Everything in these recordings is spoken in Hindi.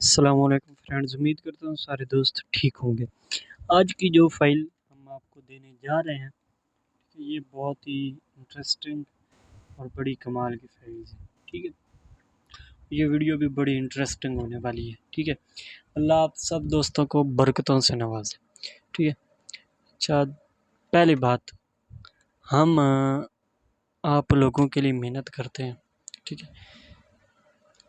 अस्सलामुअलैकुम फ्रेंड्स, उम्मीद करता हूँ सारे दोस्त ठीक होंगे। आज की जो फाइल हम आपको देने जा रहे हैं ये बहुत ही इंटरेस्टिंग और बड़ी कमाल की फाइल है। ठीक है, ये वीडियो भी बड़ी इंटरेस्टिंग होने वाली है। ठीक है, अल्लाह आप सब दोस्तों को बरकतों से नवाजे। ठीक है, अच्छा, पहली बात, हम आप लोगों के लिए मेहनत करते हैं। ठीक है,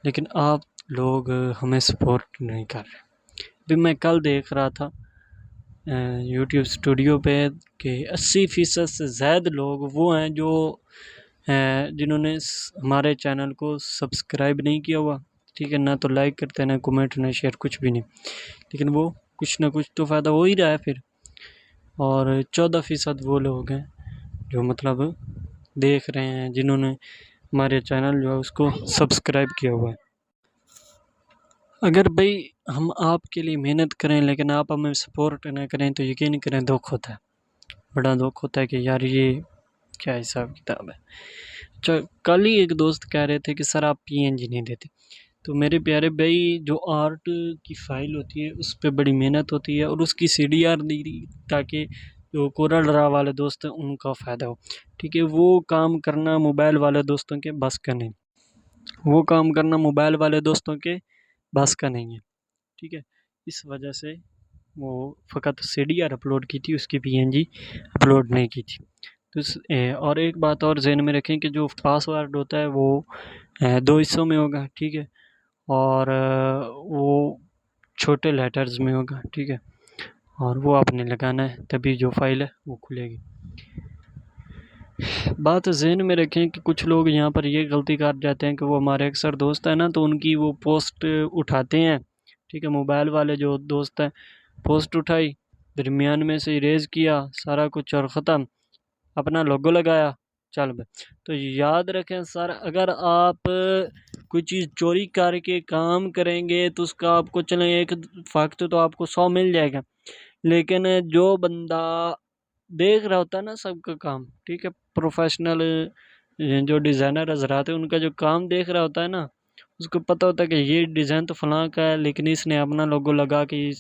लेकिन आप लोग हमें सपोर्ट नहीं कर रहे। अभी मैं कल देख रहा था यूट्यूब स्टूडियो पे कि 80% से ज़्यादा लोग वो हैं जो जिन्होंने हमारे चैनल को सब्सक्राइब नहीं किया हुआ। ठीक है, ना तो लाइक करते हैं, ना कमेंट, ना शेयर, कुछ भी नहीं। लेकिन वो कुछ ना कुछ तो फ़ायदा हो ही रहा है फिर। और 14% वो लोग हैं जो मतलब देख रहे हैं, जिन्होंने हमारे चैनल जो है उसको सब्सक्राइब किया हुआ है। अगर भाई हम आपके लिए मेहनत करें लेकिन आप हमें सपोर्ट ना करें तो यकीन करें दुख होता है, बड़ा दुख होता है कि यार ये क्या हिसाब किताब है। अच्छा, कल ही एक दोस्त कह रहे थे कि सर आप पीएनजी नहीं देते। तो मेरे प्यारे भाई, जो आर्ट की फ़ाइल होती है उस पे बड़ी मेहनत होती है और उसकी सीडीआर दी ताकि जो कोरल ड्रा वाले दोस्त हैं उनका फ़ायदा हो। ठीक है, वो काम करना मोबाइल वाले दोस्तों के बस का नहीं, वो काम करना मोबाइल वाले दोस्तों के बस का नहीं है। ठीक है, इस वजह से वो फ़कत सीडीआर अपलोड की थी, उसकी पीएनजी अपलोड नहीं की थी। तो और एक बात और ज़हन में रखें कि जो पासवर्ड होता है वो 2 हिस्सों में होगा। ठीक है, और वो छोटे लेटर्स में होगा। ठीक है, और वो आपने लगाना है तभी जो फाइल है वो खुलेगी। बात ज़हन में रखें कि कुछ लोग यहाँ पर ये गलती कर जाते हैं कि वो हमारे अक्सर दोस्त हैं ना, तो उनकी वो पोस्ट उठाते हैं। ठीक है, मोबाइल वाले जो दोस्त हैं, पोस्ट उठाई, दरमियान में से इरेज किया सारा कुछ और ख़त्म, अपना लोगो लगाया, चल भाई। तो याद रखें सर, अगर आप कोई चीज़ चोरी करके काम करेंगे तो उसका आपको चलें एक फ़ायदा तो आपको 100 मिल जाएगा। लेकिन जो बंदा देख रहा होता है ना सबका काम, ठीक है, प्रोफेशनल जो डिज़ाइनर हजरात है उनका जो काम देख रहा होता है ना, उसको पता होता है कि ये डिज़ाइन तो फलां का है लेकिन इसने अपना लोगो लगा के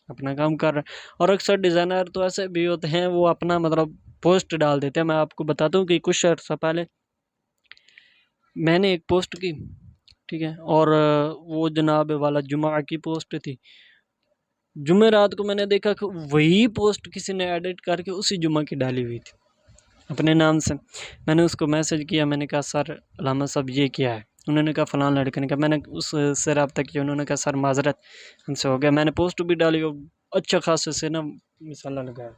अपना काम कर रहा है। और अक्सर डिज़ाइनर तो ऐसे भी होते हैं, वो अपना मतलब पोस्ट डाल देते हैं। मैं आपको बताता हूँ कि कुछ अर्सा पहले मैंने एक पोस्ट की, ठीक है, और वो जनाब वाला जुमा की पोस्ट थी। जुमेरात को मैंने देखा कि वही पोस्ट किसी ने एडिट करके उसी जुमा की डाली हुई थी अपने नाम से। मैंने उसको मैसेज किया, मैंने कहा सर अलामा साहब ये क्या है। उन्होंने कहा फ़लाँ लड़के ने कहा। मैंने उससे रब्ता किया, उन्होंने कहा सर माजरत हमसे हो गया। मैंने पोस्ट भी डाली और अच्छा खासा से ना मिसाला लगाया,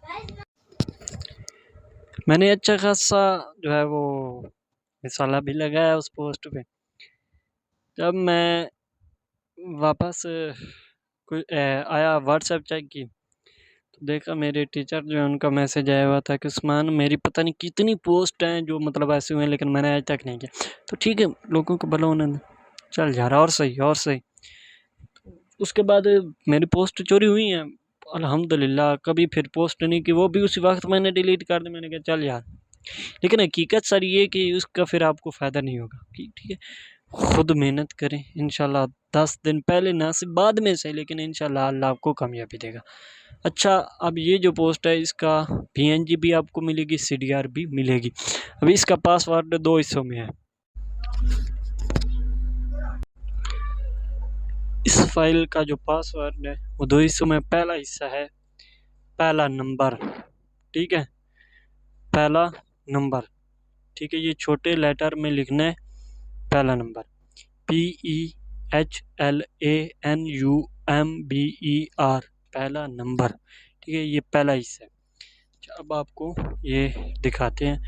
मैंने अच्छा खासा जो है वो मिसाला भी लगाया उस पोस्ट पे। जब मैं वापस आया व्हाट्सएप चेक की तो देखा मेरे टीचर जो है उनका मैसेज आया हुआ था कि उस्मान मेरी पता नहीं कितनी पोस्ट हैं जो मतलब ऐसे हुए हैं लेकिन मैंने आज तक नहीं किया। तो ठीक है, लोगों को भला उन्होंने चल जा रहा, और सही और सही। उसके बाद मेरी पोस्ट चोरी हुई हैं अल्हम्दुलिल्लाह, कभी फिर पोस्ट नहीं की, वो भी उसी वक्त मैंने डिलीट कर दी। मैंने कहा चल यार, लेकिन हकीकत सर ये कि उसका फिर आपको फ़ायदा नहीं होगा। ठीक है, खुद मेहनत करें, इंशाल्लाह 10 दिन पहले ना सिर्फ बाद में से, लेकिन इंशाल्लाह अल्लाह आपको कामयाबी देगा। अच्छा, अब ये जो पोस्ट है इसका पीएनजी भी आपको मिलेगी, सीडीआर भी मिलेगी। अभी इसका पासवर्ड 2 हिस्सों में है। इस फाइल का जो पासवर्ड है वो 2 हिस्सों में। पहला हिस्सा है पहला नंबर, ठीक है, पहला नंबर, ठीक है, ये छोटे लेटर में लिखना है पहला नंबर, PEHLANUMBER, पहला नंबर। ठीक है, ये पहला हिस्सा है। अब आपको ये दिखाते हैं,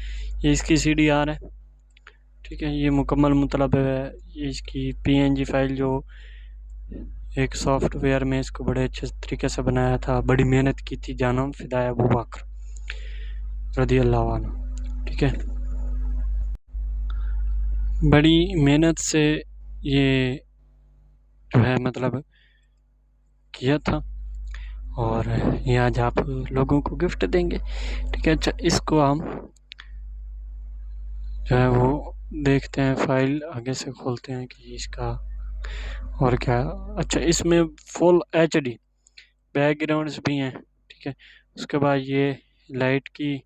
ये इसकी सीडीआर है। ठीक है, ये मुकम्मल मतलब है, ये इसकी पीएनजी फाइल जो एक सॉफ्टवेयर में इसको बड़े अच्छे तरीके से बनाया था, बड़ी मेहनत की थी, जानम फिदाया अबू बकर रदी अल्लाह अन्हु। ठीक है, बड़ी मेहनत से ये जो है मतलब किया था और ये आज आप लोगों को गिफ्ट देंगे। ठीक है, अच्छा, इसको हम जो है वो देखते हैं, फाइल आगे से खोलते हैं कि इसका और क्या, अच्छा इसमें फुल HD बैकग्राउंड्स भी हैं, ठीक है। उसके बाद ये लाइट की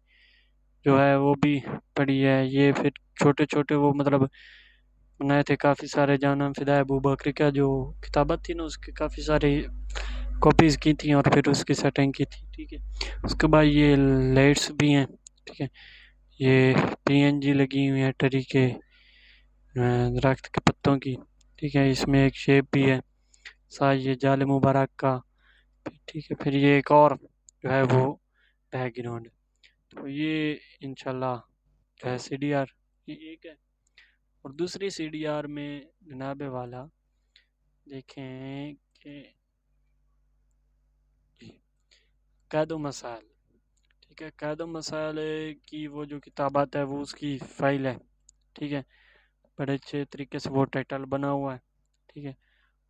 जो है वो भी पड़ी है। ये फिर छोटे छोटे वो मतलब बनाए थे काफ़ी सारे, जाना फिदा है अबू बकर का जो किताबत थी ना, उसकी काफ़ी सारी कॉपीज़ की थी और फिर उसकी सेटिंग की थी, ठीक है। उसके बाद ये लाइट्स भी हैं, ठीक है। ये PNG लगी हुई है टरी के दरख्त के पत्तों की, ठीक है। इसमें एक शेप भी है, साथ ये जाल मुबारक का, ठीक है। फिर ये एक और जो है वो बैकग्राउंड, तो ये इंशाल्लाह जो है CDR ये एक है। और दूसरी CDR में जनाब वाला देखें कि कैदो मसाइल, ठीक है। कैदो मसाइल की वो जो किताबात है वो उसकी फ़ाइल है, ठीक है। बड़े अच्छे तरीके से वो टाइटल बना हुआ है, ठीक है।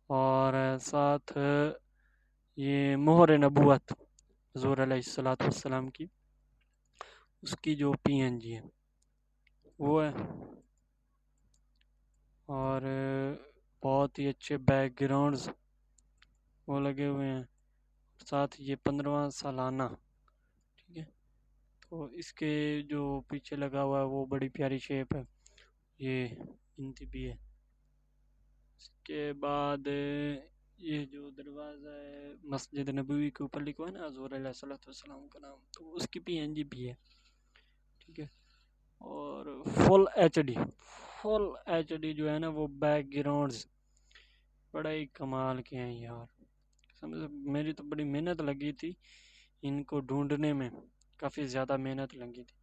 और साथ ये मोहर नबूवत हुज़ूर अलैहिस्सलातु वस्सलाम की, उसकी जो PNG है वो है। और बहुत ही अच्छे बैकग्राउंड्स वो लगे हुए हैं, साथ ये 15वां सालाना, ठीक है। तो इसके जो पीछे लगा हुआ है वो बड़ी प्यारी शेप है, ये गिनती भी है। इसके बाद ये जो दरवाज़ा है मस्जिद नबवी के ऊपर लिखा हुआ है ना हुज़ूर अलैहिस्सलातु वस्सलाम का नाम, तो उसकी PNG भी है, ठीक है। और फुल HD जो है ना वो बैकग्राउंड्स बड़ा ही कमाल के हैं यार। समझ, मेरी तो बड़ी मेहनत लगी थी इनको ढूंढने में, काफ़ी ज़्यादा मेहनत लगी थी।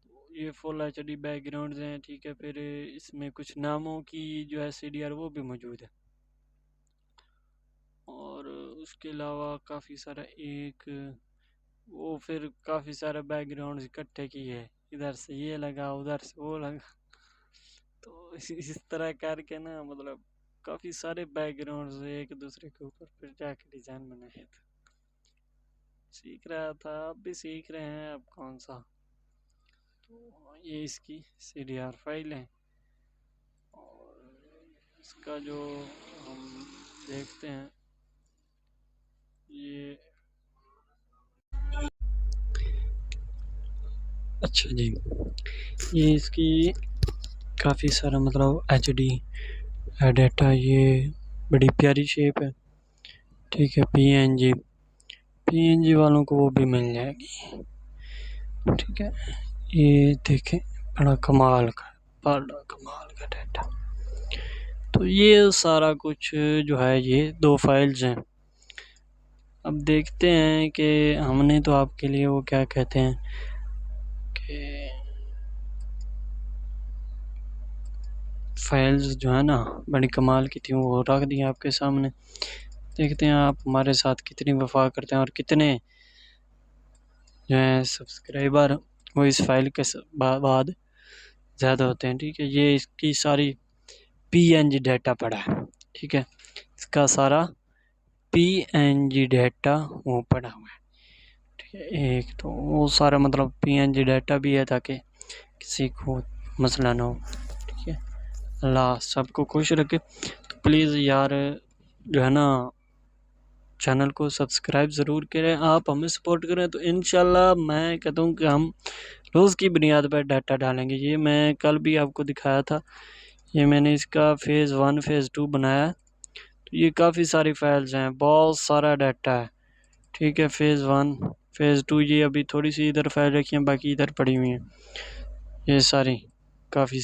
तो ये फुल HD बैकग्राउंड्स हैं, ठीक है। फिर इसमें कुछ नामों की जो है CDR वो भी मौजूद है। और उसके अलावा काफ़ी सारा एक वो फिर काफ़ी सारे बैकग्राउंड्स इकट्ठे किए है, इधर से ये लगा उधर से वो लगा तो इस तरह करके ना मतलब काफ़ी सारे बैकग्राउंड्स एक दूसरे के ऊपर फिर जाके डिज़ाइन बनाए थे। सीख रहा था, अब भी सीख रहे हैं, अब कौन सा। तो ये इसकी CDR फाइल है। और इसका जो हम देखते हैं ये, अच्छा जी, ये इसकी काफ़ी सारा मतलब HD है डाटा, ये बड़ी प्यारी शेप है, ठीक है। PNG वालों को वो भी मिल जाएगी, ठीक है। ये देखें बड़ा कमाल का डाटा। तो ये सारा कुछ जो है ये 2 फाइल्स हैं। अब देखते हैं कि हमने तो आपके लिए वो क्या कहते हैं कि फाइल्स जो है ना बड़ी कमाल की थी वो रख दी आपके सामने। देखते हैं आप हमारे साथ कितनी वफा करते हैं और कितने जो है सब्सक्राइबर वो इस फाइल के बाद ज़्यादा होते हैं, ठीक है। ये इसकी सारी PNG डाटा पड़ा है, ठीक है। इसका सारा PNG डाटा वो पड़ा हुआ है, ठीक है। एक तो वो सारा मतलब PNG डाटा भी है ताकि किसी को मसला ना हो, ठीक है। अल्लाह सबको खुश रखे। तो प्लीज़ यार जो है ना चैनल को सब्सक्राइब ज़रूर करें, आप हमें सपोर्ट करें तो इंशाल्लाह मैं कहता हूँ कि हम रोज़ की बुनियाद पर डाटा डालेंगे। ये मैं कल भी आपको दिखाया था, ये मैंने इसका फ़ेज़ 1 फ़ेज़ 2 बनाया, तो ये काफ़ी सारी फाइल्स हैं, बहुत सारा डाटा है, ठीक है। फ़ेज़ 1 फ़ेज़ 2 ये अभी थोड़ी सी इधर फाइल रखी हैं, बाकी इधर पड़ी हुई हैं ये सारी, काफ़ी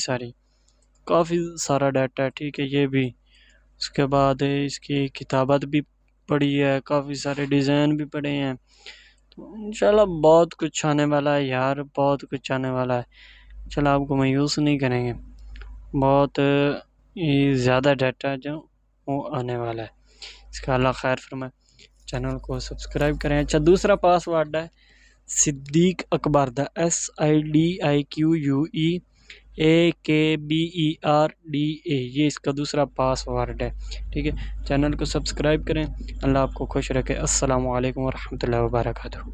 सारा डाटा है, ठीक है। ये भी उसके बाद इसकी किताबत भी पड़ी है, काफ़ी सारे डिज़ाइन भी पड़े हैं। तो इंशाल्लाह बहुत कुछ आने वाला है यार, बहुत कुछ आने वाला है। चलो आपको मायूस नहीं करेंगे, बहुत ही ज़्यादा डाटा जो वो आने वाला है। इसका अल्लाह खैर फरमाए। चैनल को सब्सक्राइब करें। अच्छा दूसरा पासवर्ड है सिद्दीक अकबर द SIDIQUEAKBERDA, ये इसका दूसरा पासवर्ड है, ठीक है। चैनल को सब्सक्राइब करें। अल्लाह आपको खुश रखे। अस्सलामु अलैकुम वरहमतुल्लाहि वबरकातुहू।